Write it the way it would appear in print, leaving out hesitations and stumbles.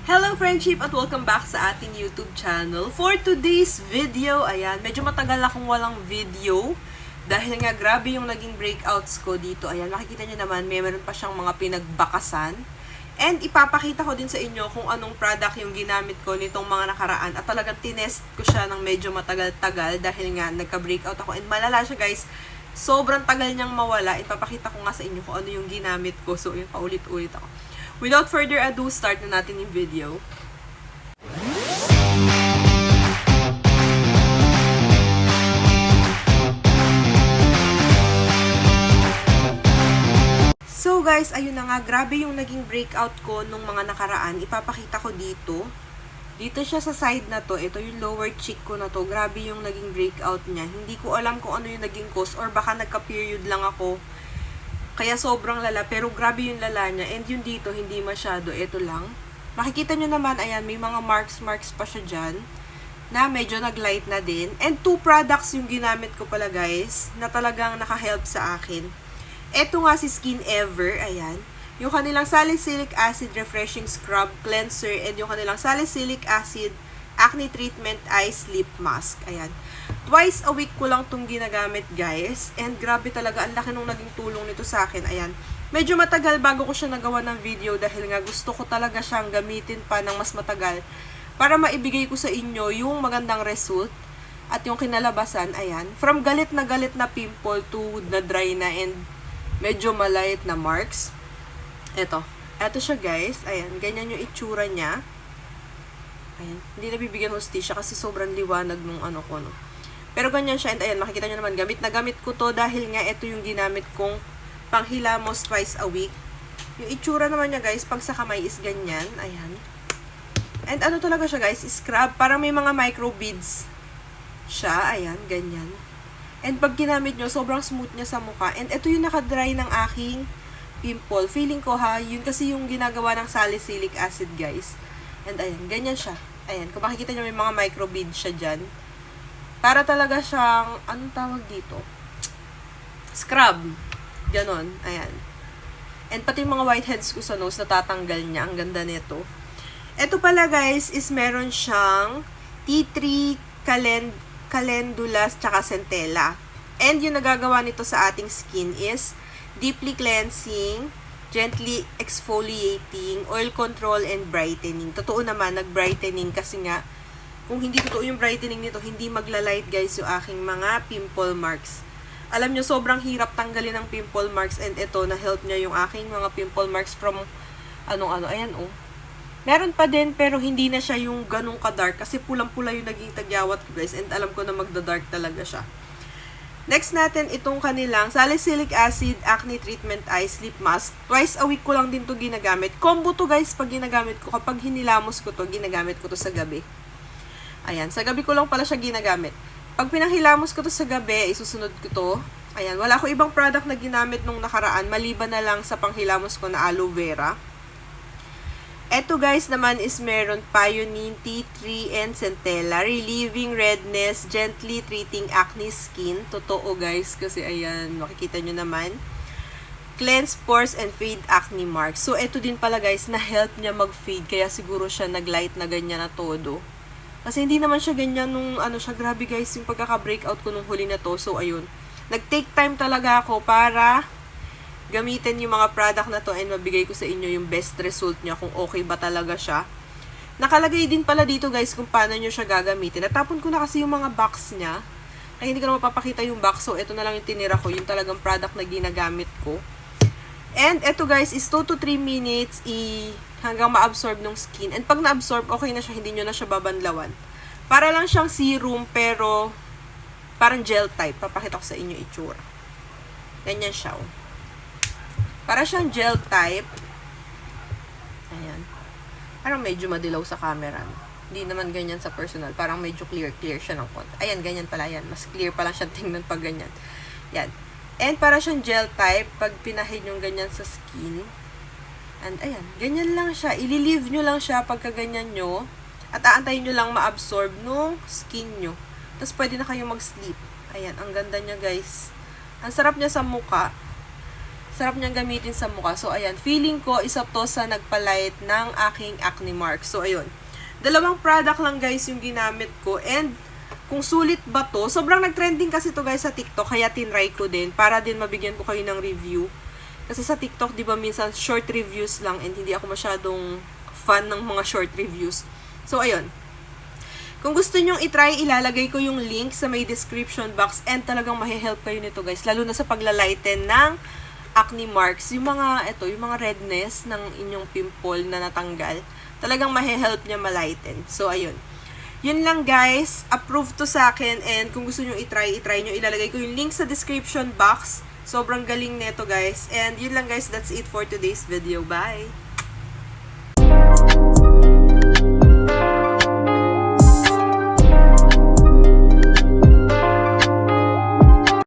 Hello friendship at welcome back sa ating YouTube channel. For today's video, ayan, medyo matagal akong walang video dahil nga grabe yung naging breakouts ko dito. Ayan, makikita nyo naman, meron pa siyang mga pinagbakasan. And ipapakita ko din sa inyo kung anong product yung ginamit ko nitong mga nakaraan. At talagang tinest ko siya ng medyo matagal-tagal dahil nga nagka-breakout ako. And malala siya guys, sobrang tagal niyang mawala. Ipapakita ko nga sa inyo kung ano yung ginamit ko. So, yun, paulit-ulit ako. Without further ado, start na natin yung video. So guys, ayun na nga, grabe yung naging breakout ko nung mga nakaraan. Ipapakita ko dito. Dito siya sa side na to. Ito yung lower cheek ko na to. Grabe yung naging breakout niya. Hindi ko alam kung ano yung naging cause or baka nagka-period lang ako. Kaya sobrang lala, pero grabe yung lala niya. And yung dito, hindi masyado. Ito lang. Makikita nyo naman, ayan, may mga marks pa siya dyan. Na medyo nag-light na din. And 2 products yung ginamit ko pala guys, na talagang naka-help sa akin. Ito nga si Skin Ever, ayan. Yung kanilang Salicylic Acid Refreshing Scrub Cleanser and yung kanilang Salicylic Acid Acne Treatment Eye Sleep Mask. Ayan. Twice a week ko lang itong ginagamit, guys. And grabe talaga, ang laki nung naging tulong nito sa akin. Ayan. Medyo matagal bago ko siya nagawa ng video dahil nga gusto ko talaga siyang gamitin pa ng mas matagal para maibigay ko sa inyo yung magandang result at yung kinalabasan. Ayan. From galit na pimple to na dry na and medyo maliit na marks. Ito siya guys. Ayan, ganyan yung itsura niya. Ayan, hindi nabibigyan hostisya kasi sobrang liwanag nung ano ko, no. Pero ganyan siya, and ayan, makikita nyo naman, gamit na gamit ko to dahil nga ito yung ginamit kong panghilamos twice a week. Yung itsura naman niya guys, pag sa kamay is ganyan. Ayan. And ano talaga siya guys, scrub. Parang may mga micro beads siya. Ayan, ganyan. And pag ginamit nyo, sobrang smooth niya sa mukha. And ito yung nakadry ng aking pimple. Feeling ko ha, yun kasi yung ginagawa ng salicylic acid guys. And ayan, ganyan siya. Ayan, kung makikita nyo may mga micro beads siya dyan. Para talaga siyang, anong tawag dito? Scrub. Ganon, ayan. And pati yung mga whiteheads ko sa nose, natatanggal niya. Ang ganda nito. Ito pala guys, is meron siyang tea tree calendulas tsaka centella. And yung nagagawa nito sa ating skin is deeply cleansing, gently exfoliating, oil control, and brightening. Totoo naman, nag-brightening kasi nga, kung hindi totoo yung brightening nito, hindi magla-light guys yung aking mga pimple marks. Alam nyo, sobrang hirap tanggalin ng pimple marks and ito, na-help niya yung aking mga pimple marks from ano-ano. Ayan oh. Meron pa din pero hindi na siya yung ganong ka-dark kasi pulang-pula yung naging tagyawat ko guys and alam ko na magda-dark talaga siya. Next natin itong kanilang Salicylic Acid Acne Treatment Eye Sleep Mask. Twice a week ko lang din to ginagamit. Combo to guys pag ginagamit ko. Kapag hinilamos ko to, ginagamit ko to sa gabi. Ayan, sa gabi ko lang pala siya ginagamit. Pag pinahilamos ko to sa gabi, isusunod ko to. Ayan, wala ko ibang product na ginamit nung nakaraan, maliban na lang sa panghilamos ko na aloe vera. Eto guys naman is meron Pioneer, tea tree, and centella. Relieving redness, gently treating acne skin. Totoo guys, kasi ayan, makikita nyo naman. Cleanse pores and fade acne marks. So, eto din pala guys, na-help niya mag-fade. Kaya siguro siya nag-light na ganyan na todo. Kasi hindi naman siya ganyan nung ano siya. Grabe guys, yung pagkaka-breakout ko nung huli na to. So, ayun. Nag-take time talaga ako para gamitin yung mga product na to and mabigay ko sa inyo yung best result niya kung okay ba talaga siya. Nakalagay din pala dito guys kung paano nyo siya gagamitin. Natapon ko na kasi yung mga box niya. Kaya hindi ko na mapapakita yung box. So, ito na lang yung tinira ko. Yung talagang product na ginagamit ko. And ito guys is 2 to 3 minutes hanggang ma-absorb ng skin. And pag na-absorb, okay na siya. Hindi nyo na siya babanlawan. Para lang siyang serum pero parang gel type. Papakita ko sa inyo itsura. Ganyan siya oh. Para siyang gel type. Ayan. Parang medyo madilaw sa camera. Hindi naman ganyan sa personal. Parang medyo clear siya ng konti. Ayan, ganyan pala yan. Mas clear pa lang siya tingnan pag ganyan. Yan. And para siyang gel type, pag pinahid yung ganyan sa skin. And ayan, ganyan lang siya. Ililive nyo lang siya pagka ganyan nyo. At aantayin nyo lang ma-absorb nung skin nyo. Tapos pwede na kayo mag-sleep. Ayan, ang ganda niya guys. Ang sarap niya sa mukha. Sarap niyang gamitin sa mukha. So, ayan. Feeling ko, isa to sa nagpalight ng aking acne marks. So, ayun. Dalawang product lang guys yung ginamit ko. And, kung sulit ba to, sobrang nag-trending kasi to guys sa TikTok. Kaya tinry ko din. Para din mabigyan ko kayo ng review. Kasi sa TikTok, di ba minsan short reviews lang. And hindi ako masyadong fan ng mga short reviews. So, ayun. Kung gusto nyong itry, ilalagay ko yung link sa may description box and talagang mahe-help kayo nito guys. Lalo na sa paglalighten ng acne marks. Yung mga redness ng inyong pimple na natanggal. Talagang mahe-help niya malighten. So, ayun. Yun lang guys. Approve to sa akin and kung gusto nyong itry nyo. Ilalagay ko yung link sa description box. Sobrang galing nito guys. And yun lang guys. That's it for today's video. Bye!